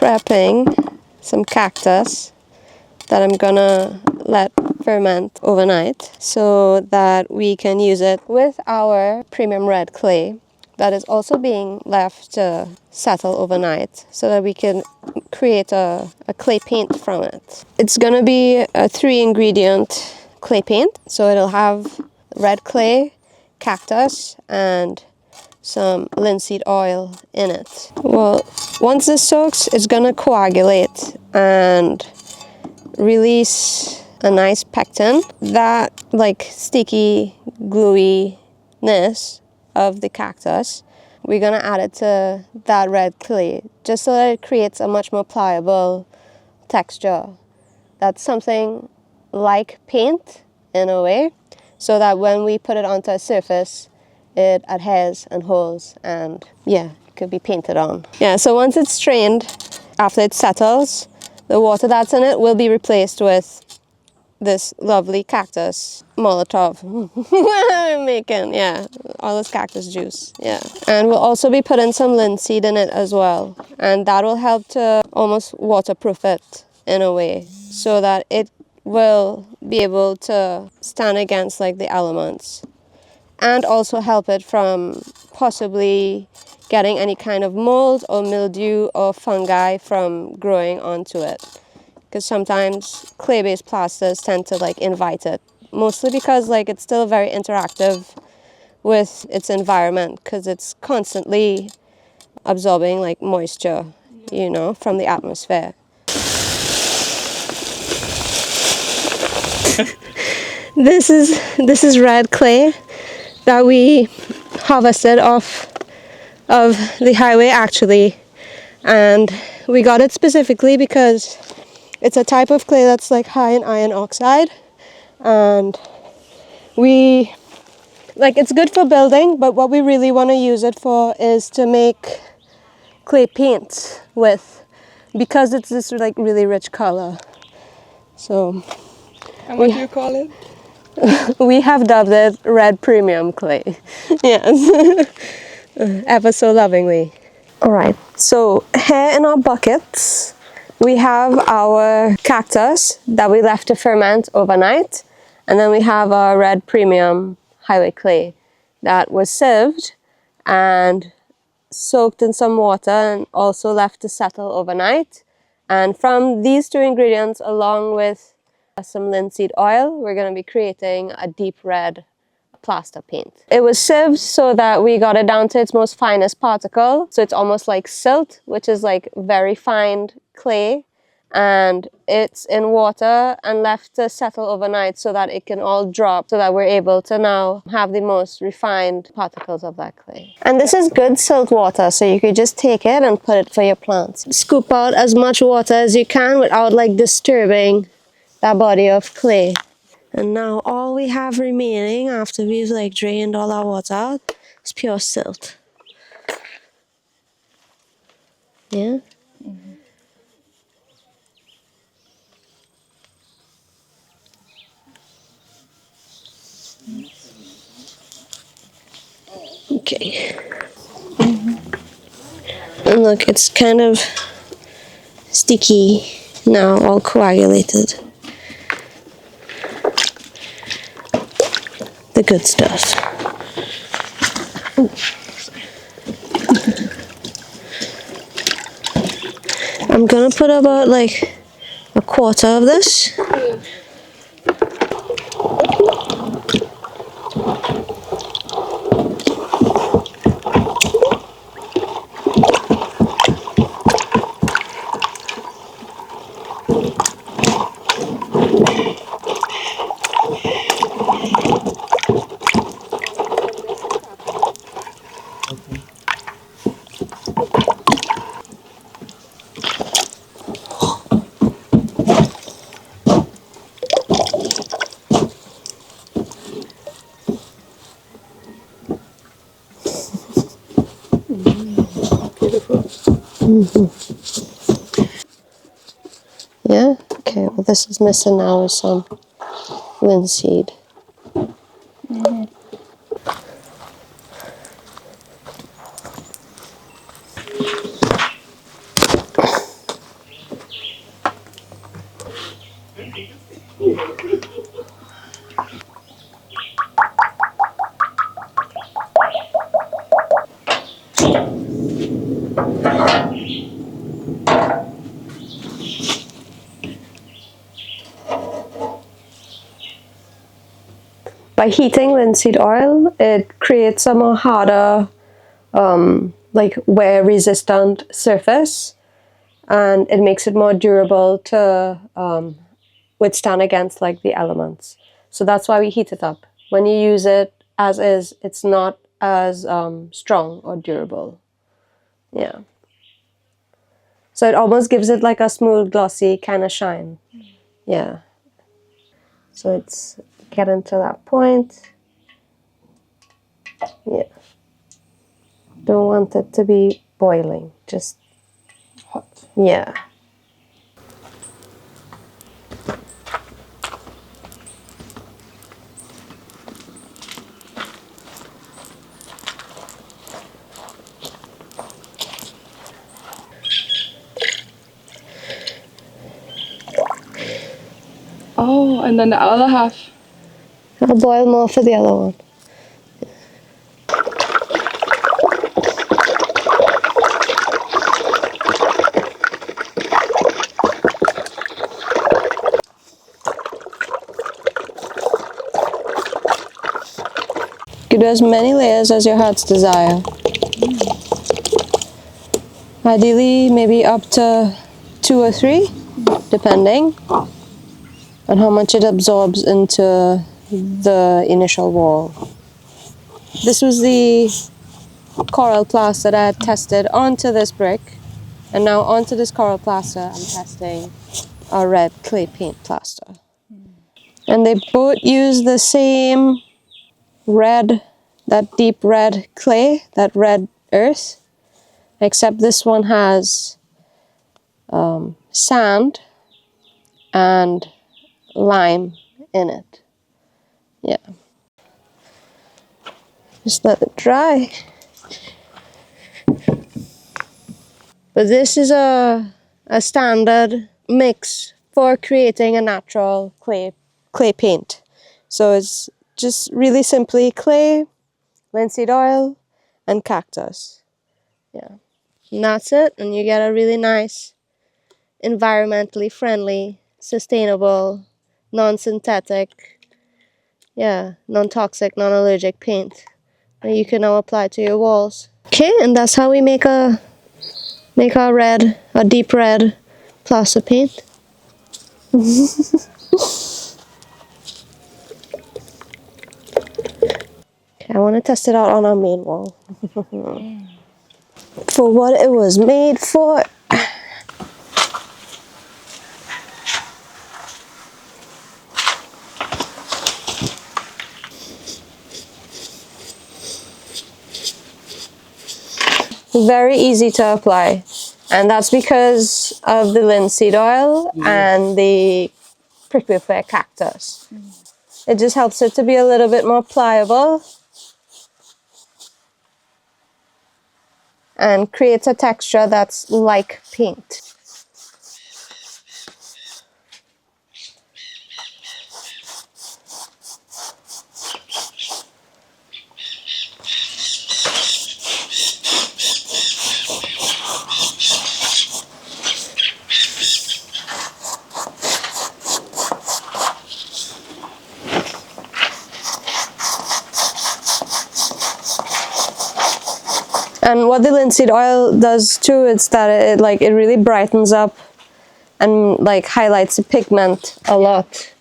prepping some cactus that I'm gonna let ferment overnight so that we can use it with our premium red clay that is also being left to settle overnight so that we can create a clay paint from it. It's gonna be a 3-ingredient clay paint, so it'll have red clay, cactus, and some linseed oil in it. Well, once this soaks, it's gonna coagulate and release a nice pectin. That like sticky gluiness of the cactus, we're gonna add it to that red clay just so that it creates a much more pliable texture. That's something like paint in a way, so that when we put it onto a surface, it adheres and holds, and yeah, it could be painted on. Yeah, so once it's strained, after it settles, the water that's in it will be replaced with this lovely cactus Molotov I'm making, yeah, all this cactus juice, yeah. And we'll also be putting some linseed in it as well, and that will help to almost waterproof it in a way, so that it will be able to stand against like the elements, and also help it from possibly getting any kind of mold or mildew or fungi from growing onto it. Because sometimes clay-based plasters tend to like invite it, mostly because like it's still very interactive with its environment, because it's constantly absorbing like moisture, you know, from the atmosphere. This is red clay that we harvested off of the highway actually, and we got it specifically because it's a type of clay that's like high in iron oxide, and we like it's good for building, but what we really want to use it for is to make clay paint with, because it's this like really rich color. So and what do you call it? We have dubbed it red premium clay. Yes. Ever so lovingly. Alright, so here in our buckets we have our cactus that we left to ferment overnight, and then we have our red premium highway clay that was sieved and soaked in some water and also left to settle overnight. And from these 2 ingredients, along with some linseed oil, we're going to be creating a deep red plaster paint. It was sieved so that we got it down to its most finest particle, so it's almost like silt, which is like very fine clay, and it's in water and left to settle overnight so that it can all drop, so that we're able to now have the most refined particles of that clay. And this is good silt water, so you could just take it and put it for your plants. Scoop out as much water as you can without like disturbing that body of clay. And now all we have remaining after we've like drained all our water out is pure silt. Yeah? Mm-hmm. Okay. Mm-hmm. And look, it's kind of sticky now, all coagulated. The good stuff. I'm gonna put about like a quarter of this. Mm-hmm. Yeah? Okay, well this is missing now is some linseed. Mm-hmm. By heating linseed oil, it creates a more harder, like wear-resistant surface, and it makes it more durable to withstand against like the elements. So that's why we heat it up. When you use it as is, it's not as strong or durable. Yeah. So it almost gives it like a smooth, glossy kind of shine. Yeah. So it's getting to that point. Yeah. Don't want it to be boiling, just Hot. yeah. Oh, and then the other half. I'll boil more for the other one. You do as many layers as your heart's desire. Ideally, maybe up to 2 or 3, depending on how much it absorbs into the initial wall. This was the coral plaster that I had tested onto this brick, and now onto this coral plaster I'm testing a red clay paint plaster. And they both use the same red, that deep red clay, that red earth, except this one has sand and lime in it. Yeah. Just let it dry. But this is a standard mix for creating a natural clay paint. So it's just really simply clay, linseed oil, and cactus. Yeah. And that's it, and you get a really nice, environmentally friendly, sustainable, non-synthetic, yeah, non-toxic, non-allergic paint that you can now apply to your walls. Okay, and that's how we make a deep red plaster paint. Okay, I want to test it out on our main wall. For what it was made for. Very easy to apply, and that's because of the linseed oil and the prickly pear cactus. It just helps it to be a little bit more pliable and creates a texture that's like paint. And what the linseed oil does too is that it really brightens up and like highlights the pigment a lot.